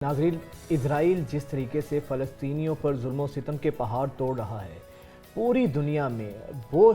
नाज़रीन, इजराइल जिस तरीके से फ़लस्तीनियों पर जुल्म सितम के पहाड़ तोड़ रहा है, पूरी दुनिया में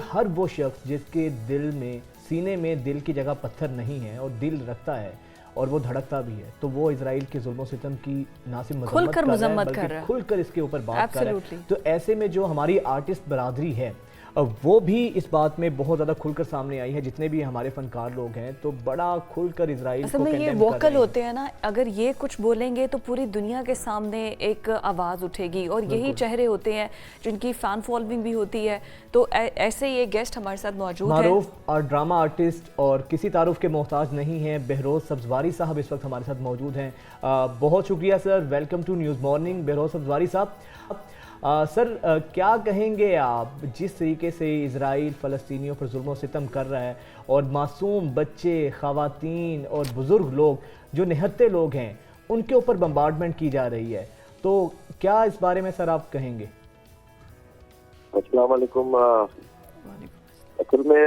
हर वो शख्स जिसके दिल में, सीने में दिल की जगह पत्थर नहीं है और दिल रखता है और वो धड़कता भी है, तो वो इजराइल के जुल्म सितम की ना सिर्फ मजम्मत कर रहा है, खुलकर इसके ऊपर बात कर रहा है। तो ऐसे में जो हमारी आर्टिस्ट बरादरी है वो भी इस बात में बहुत ज़्यादा खुलकर सामने आई है। जितने भी हमारे फनकार लोग हैं तो बड़ा खुलकर इजराइल को ये वोकल होते हैं ना, अगर ये कुछ बोलेंगे तो पूरी दुनिया के सामने एक आवाज़ उठेगी और यही चेहरे होते हैं जिनकी फ़ैन फॉलोइंग भी होती है। तो ऐसे ये गेस्ट हमारे साथ मौजूद है, मारूफ और ड्रामा आर्टिस्ट और किसी तारुफ के मोहताज नहीं हैं, बहरोज़ सब्ज़वारी साहब इस वक्त हमारे साथ मौजूद हैं। बहुत शुक्रिया sir, welcome to news morning Behroz Sabzwari साहब। सर क्या कहेंगे आप, जिस तरीके से इजराइल फ़लस्तीनियों पर जुल्म सितम कर रहा है और मासूम बच्चे, ख़वातीन और बुज़ुर्ग लोग जो निहत्ते लोग हैं उनके ऊपर बम्बार्डमेंट की जा रही है, तो क्या इस बारे में सर आप कहेंगे? अस्सलाम वालेकुम। असल में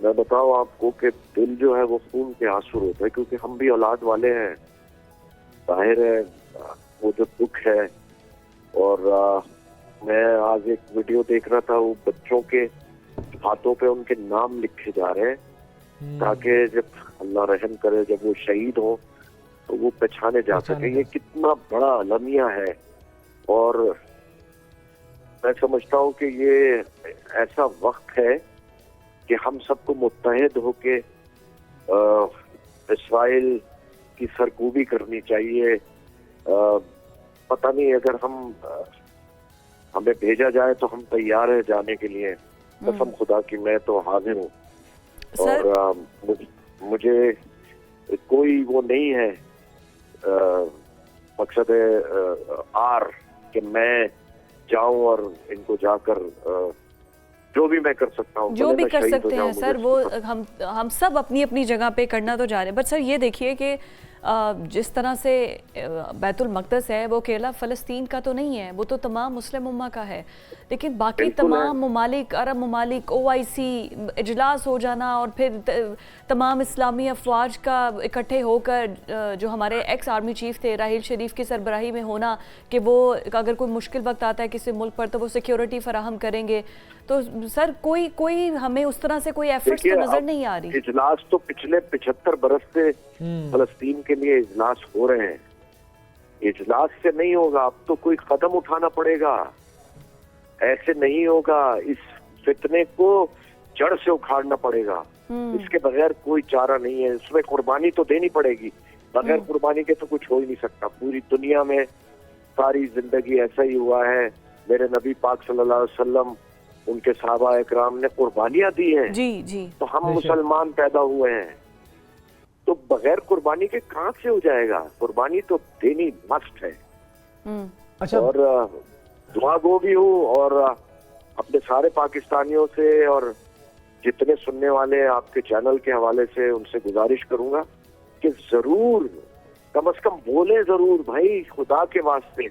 मैं बताऊं आपको कि दिल जो है वो खून के आंसू होता है, क्योंकि हम भी औलाद वाले हैं। जाहिर है वो जो दुख है। और मैं आज एक वीडियो देख रहा था, वो बच्चों के हाथों पे उनके नाम लिखे जा रहे हैं ताकि जब अल्लाह रहम करे जब वो शहीद हो तो वो पहचाने जा सके। ये कितना बड़ा अलमिया है। और मैं समझता हूँ कि ये ऐसा वक्त है कि हम सबको मुत्तहिद होके इस्राइल की सरकूबी करनी चाहिए। पता नहीं, अगर हमें भेजा जाए तो हम तैयार हैं जाने के लिए। कसम खुदा की मैं तो हाजिर हूँ। और मुझे कोई वो नहीं है मकसद आर कि मैं जाऊं और इनको जाकर जो भी मैं कर सकता हूँ, जो भी कर सकते हैं सर, वो हम सब अपनी अपनी जगह पे करना तो जा रहे हैं। बट सर ये देखिए कि जिस तरह से बैतुल मक़दस है वो अकेला फ़लस्तीन का तो नहीं है, वो तो तमाम मुस्लिम उम्मा का है। लेकिन बाकी तमाम ममालिक, अरब ममालिक, OIC इजलास हो जाना और फिर तमाम इस्लामी अफवाज का इकट्ठे होकर जो हमारे एक्स आर्मी चीफ थे राहील शरीफ की सरबराही में होना कि वो अगर कोई मुश्किल वक्त आता है किसी मुल्क पर तो वो सिक्योरिटी फराहम करेंगे। तो सर कोई हमें उस तरह से कोई एफर्ट्स तो नजर नहीं आ रही। इजलास तो पिछले 75 बरस से फलस्तीन के लिए इजलास हो रहे हैं। इजलास से नहीं होगा, अब तो कोई कदम उठाना पड़ेगा। ऐसे नहीं होगा, इस फितने को जड़ से उखाड़ना पड़ेगा। इसके बगैर कोई चारा नहीं है। इसमें कुर्बानी तो देनी पड़ेगी, बगैर कुर्बानी के तो कुछ हो ही नहीं सकता। पूरी दुनिया में सारी जिंदगी ऐसा ही हुआ है। मेरे नबी पाक सल्लल्लाहु अलैहि वसल्लम, उनके सहाबा इकराम ने कुर्बानियां दी हैं। जी। तो हम मुसलमान पैदा हुए हैं, तो बगैर कुर्बानी के कहां से हो जाएगा? कुर्बानी तो देनी मस्ट है। अच्छा। और दुआ गो भी हूँ और अपने सारे पाकिस्तानियों से और जितने सुनने वाले आपके चैनल के हवाले से उनसे गुजारिश करूंगा कि जरूर कम से कम बोले जरूर भाई, खुदा के वास्ते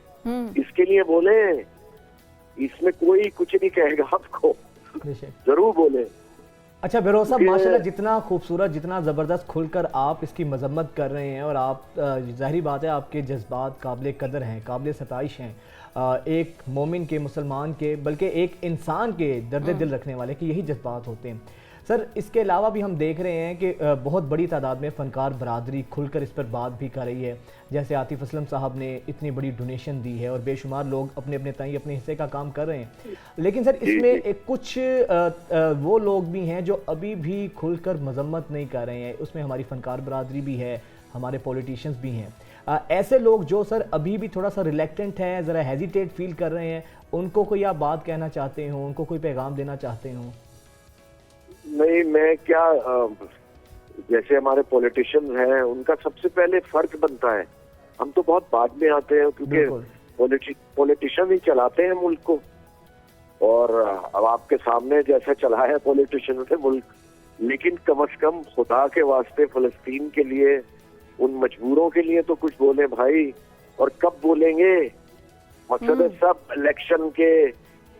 इसके लिए बोले। इसमें कोई कुछ नहीं कहेगा आपको, जरूर बोले। अच्छा बहरोज़ साहब, माशाल्लाह जितना खूबसूरत, जितना ज़बरदस्त खुलकर आप इसकी मजम्मत कर रहे हैं और आप ज़ाहिरी बात है आपके जज्बात काबिल कदर हैं, काबिल सताइश हैं। एक मोमिन के, मुसलमान के, बल्कि एक इंसान के दर्द दिल रखने वाले के यही जज्बात होते हैं। सर इसके अलावा भी हम देख रहे हैं कि बहुत बड़ी तादाद में फ़नकार बरादरी खुलकर इस पर बात भी कर रही है। जैसे आतिफ असलम साहब ने इतनी बड़ी डोनेशन दी है और बेशुमार लोग अपने अपने ताई अपने हिस्से का काम कर रहे हैं। लेकिन सर इसमें कुछ वो लोग भी हैं जो अभी भी खुलकर मजम्मत नहीं कर रहे हैं। उसमें हमारी फ़नकार बरादरी भी है, हमारे पॉलिटिशियंस भी हैं। ऐसे लोग जो सर अभी भी थोड़ा सा रिलेक्टेंट हैं, ज़रा हेजिटेट फील कर रहे हैं, उनको कोई आप बात कहना चाहते हो, उनको कोई पैगाम देना चाहते हो? नहीं, मैं क्या, जैसे हमारे पॉलिटिशियंस हैं उनका सबसे पहले फर्ज बनता है। हम तो बहुत बाद में आते हैं क्योंकि पॉलिटिशियन ही चलाते हैं मुल्क को। और अब आपके सामने जैसा चला है पॉलिटिशियन ने मुल्क, लेकिन कम से कम खुदा के वास्ते फलस्तीन के लिए, उन मजबूरों के लिए तो कुछ बोले भाई। और कब बोलेंगे? मकसद सब इलेक्शन के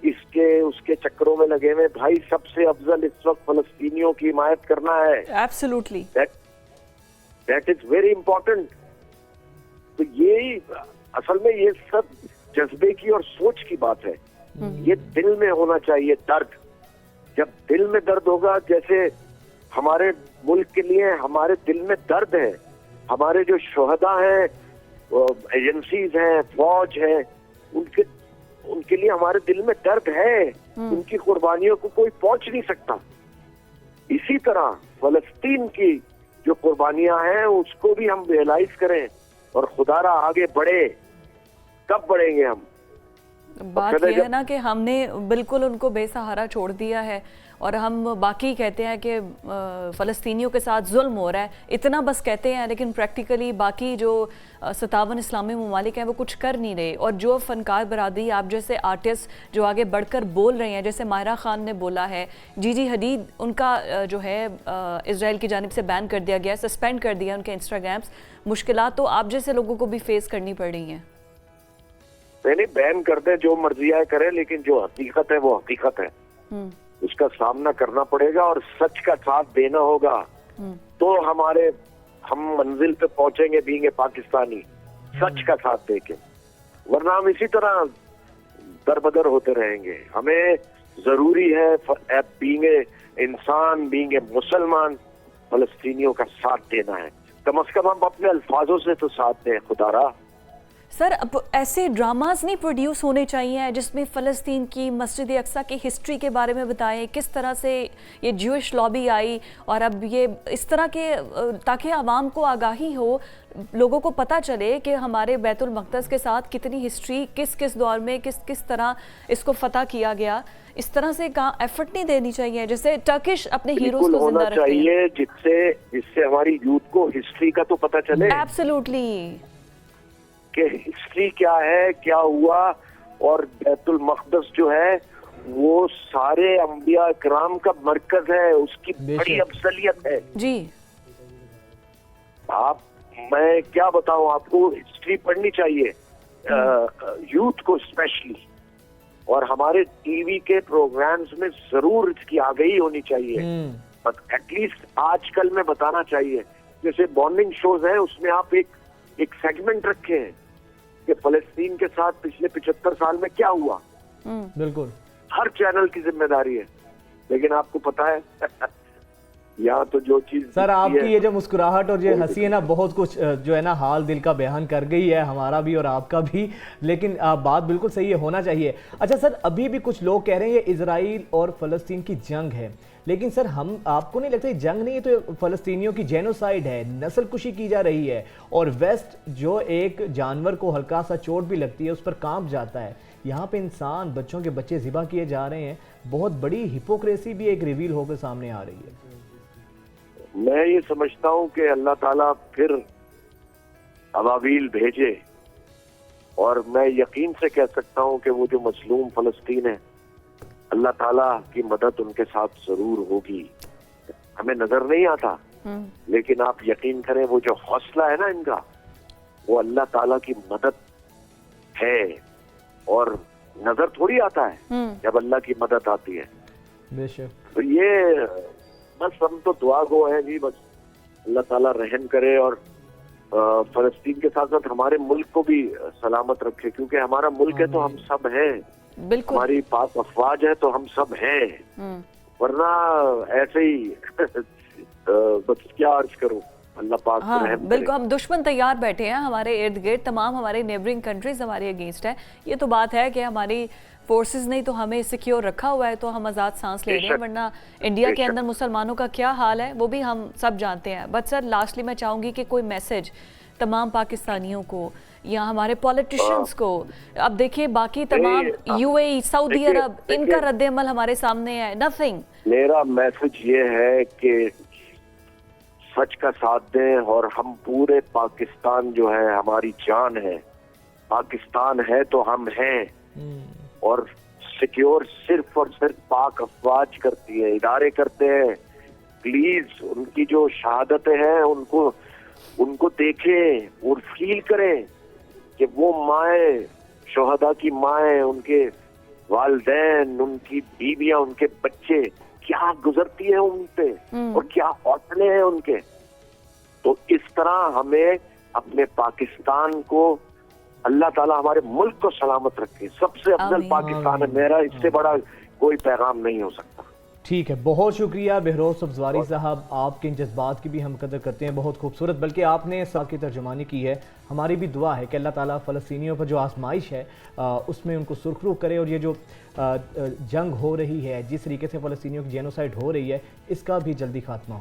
इसके उसके चक्करों में लगे हुए भाई। सबसे अफजल इस वक्त फलस्तीनियों की हिमायत करना है। Absolutely, that is very important. تو یہ اصل میں یہ سب جذبے کی اور سوچ کی بات ہے. یہ دل میں ہونا چاہیے درد. جب دل میں درد ہوگا, جیسے ہمارے ملک کے لیے ہمارے دل میں درد ہے, ہمارے جو شہداء ہیں, ایجنسیز ہیں, فوج ہے, ان کے لیے ہمارے دل میں درد ہے. ان کی قربانیوں کو کوئی پہنچ نہیں سکتا. اسی طرح فلسطین کی جو قربانیاں ہیں اس کو بھی ہم ریئلائز کریں اور خدا را آگے بڑھے. کب بڑھیں گے ہم؟ بات یہ ہے نا کہ ہم نے بالکل ان کو بے سہارا چھوڑ دیا ہے اور ہم باقی کہتے ہیں کہ فلسطینیوں کے ساتھ ظلم ہو رہا ہے, اتنا بس کہتے ہیں, لیکن پریکٹیکلی باقی جو 57 اسلامی ممالک ہیں وہ کچھ کر نہیں رہے. اور جو فنکار برادری, آپ جیسے آرٹسٹ جو آگے بڑھ کر بول رہے ہیں, جیسے ماہرہ خان نے بولا ہے, جی حدید, ان کا جو ہے اسرائیل کی جانب سے بین کر دیا گیا, سسپینڈ کر دیا ان کے انسٹاگرامز. مشکلات تو آپ جیسے لوگوں کو بھی فیس کرنی پڑ رہی ہیں. نہیں, بین کر دیں, جو مرضی آئے کرے, لیکن جو حقیقت ہے وہ حقیقت ہے. اس کا سامنا کرنا پڑے گا اور سچ کا ساتھ دینا ہوگا. تو ہم منزل پہ پہنچیں گے بینگ اے پاکستانی, سچ کا ساتھ دے کے. ورنہ ہم اسی طرح در بدر ہوتے رہیں گے. ہمیں ضروری ہے بینگ اے انسان, بینگ اے مسلمان, فلسطینیوں کا ساتھ دینا ہے. کم از کم ہم اپنے الفاظوں سے تو ساتھ دیں. خدا را سر, اب ایسے ڈراماز نہیں پروڈیوس ہونے چاہیے جس میں فلسطین کی مسجد اقصیٰ کی ہسٹری کے بارے میں بتائیں, کس طرح سے یہ جوئش لابی آئی, اور اب یہ اس طرح کے, تاکہ عوام کو آگاہی ہو, لوگوں کو پتہ چلے کہ ہمارے بیت المقدس کے ساتھ کتنی ہسٹری, کس دور میں کس طرح اس کو فتح کیا گیا. اس طرح سے ایفرٹ نہیں دینی چاہیے جیسے ٹرکش اپنے ہیروز کو زندہ رکھتے ہیں. ہونا چاہیے جس سے ہماری یوتھ کو ہسٹری کا تو پتہ چلے. ایبسلیوٹلی, کہ ہسٹری کیا ہے, کیا ہوا. اور بیت المقدس جو ہے وہ سارے انبیاء کرام کا مرکز ہے, اس کی بڑی افضلیت ہے. جی میں کیا بتاؤں آپ کو, ہسٹری پڑھنی چاہیے یوتھ کو اسپیشلی, اور ہمارے ٹی وی کے پروگرامز میں ضرور اس کی آگہی ہونی چاہیے. بٹ ایٹ لیسٹ آج کل میں بتانا چاہیے, جیسے بانڈنگ شوز ہیں اس میں آپ ایک سیگمنٹ رکھے ہیں کہ فلسطین کے ساتھ پچھلے 75 سال میں کیا ہوا. بالکل ہر چینل کی ذمہ داری ہے. لیکن آپ کو پتا ہے یہاں تو جو چیز سر آپ کی یہ جو مسکراہٹ اور یہ ہنسی ہے نا, بہت کچھ جو ہے نا حال دل کا بیان کر گئی ہے, ہمارا بھی اور آپ کا بھی. لیکن بات بالکل صحیح ہے, ہونا چاہیے. اچھا سر, ابھی بھی کچھ لوگ کہہ رہے ہیں یہ اسرائیل اور فلسطین کی جنگ ہے, لیکن سر آپ کو نہیں لگتا یہ جنگ نہیں ہے, تو فلسطینیوں کی جینوسائیڈ ہے, نسل کشی کی جا رہی ہے, اور ویسٹ جو ایک جانور کو ہلکا سا چوٹ بھی لگتی ہے اس پر کانپ جاتا ہے, یہاں پہ انسان, بچوں کے بچے ذبح کیے جا رہے ہیں. بہت بڑی ہپوکریسی بھی ایک ریویل ہو کے سامنے آ رہی ہے. میں یہ سمجھتا ہوں کہ اللہ تعالیٰ پھر ابابیل بھیجے, اور میں یقین سے کہہ سکتا ہوں کہ وہ جو مظلوم فلسطین ہے, اللہ تعالیٰ کی مدد ان کے ساتھ ضرور ہوگی. ہمیں نظر نہیں آتا, لیکن آپ یقین کریں وہ جو حوصلہ ہے نا ان کا, وہ اللہ تعالیٰ کی مدد ہے. اور نظر تھوڑی آتا ہے جب اللہ کی مدد آتی ہے. بے شک. تو یہ بس ہم تو دعا گو ہیں جی, بس اللہ تعالیٰ رحم کرے اور فلسطین کے ساتھ ساتھ ہمارے ملک کو بھی سلامت رکھے, کیونکہ ہمارا ملک ہے تو ہم سب ہیں, بالکل, ہماری پاک افواج ہے تو ہم سب ہیں. ورنہ ایسے ہی بس کیا عرض کروں, اللہ پاک رحم کرے. بالکل, ہم دشمن تیار بیٹھے ہیں ہمارے ارد گرد, تمام ہمارے نیبرنگ کنٹریز ہمارے اگینسٹ ہے. یہ تو بات ہے کہ ہماری فورسز نے تو ہمیں سیکیور رکھا ہوا ہے تو ہم آزاد سانس لے رہے ہیں, ورنہ انڈیا کے اندر مسلمانوں کا کیا حال ہے وہ بھی ہم سب جانتے ہیں. بٹ سر لاسٹلی میں چاہوں گی کہ کوئی میسج تمام پاکستانیوں کو یا ہمارے پولیٹیشنز کو, اب دیکھیں باقی تمام یو اے ای, سعودی عرب, ان کا رد عمل ہمارے سامنے ہے, نتھنگ. میرا میسج یہ ہے کہ سچ کا ساتھ دیں, اور ہم پورے پاکستان جو ہے ہماری جان ہے, پاکستان ہے تو ہم ہیں, اور سیکیور صرف اور صرف پاک افواج کرتی ہے, ادارے کرتے ہیں. پلیز ان کی جو شہادتیں ہیں ان کو دیکھیں اور فیل کریں کہ وہ مائیں, شہداء کی مائیں, ان کے والدین, ان کی بیویاں, ان کے بچے کیا گزرتی ہیں ان پہ, اور کیا حوصلے ہیں ان کے. تو اس طرح ہمیں अपने पाकिस्तान को, अल्लाह ताला हमारे मुल्क को सलामत रखे। सबसे अफजल आमीन। पाकिस्तान है मेरा, इससे बड़ा कोई पैगाम नहीं हो सकता। ठीक है, बहुत शुक्रिया बहरोज सब्जवारी साहब, आपके इन जज्बात की भी हम कदर करते हैं, बहुत खूबसूरत, बल्कि आपने सब की तर्जुमानी की है। हमारी भी दुआ है कि अल्लाह ताला फ़लस्तीनियों पर जो आजमाइश है उसमें उनको सुरखरू करे, और ये जो जंग हो रही है, जिस तरीके से फ़लस्तीनियों की जेनोसाइड हो रही है, इसका भी जल्दी खात्मा हो।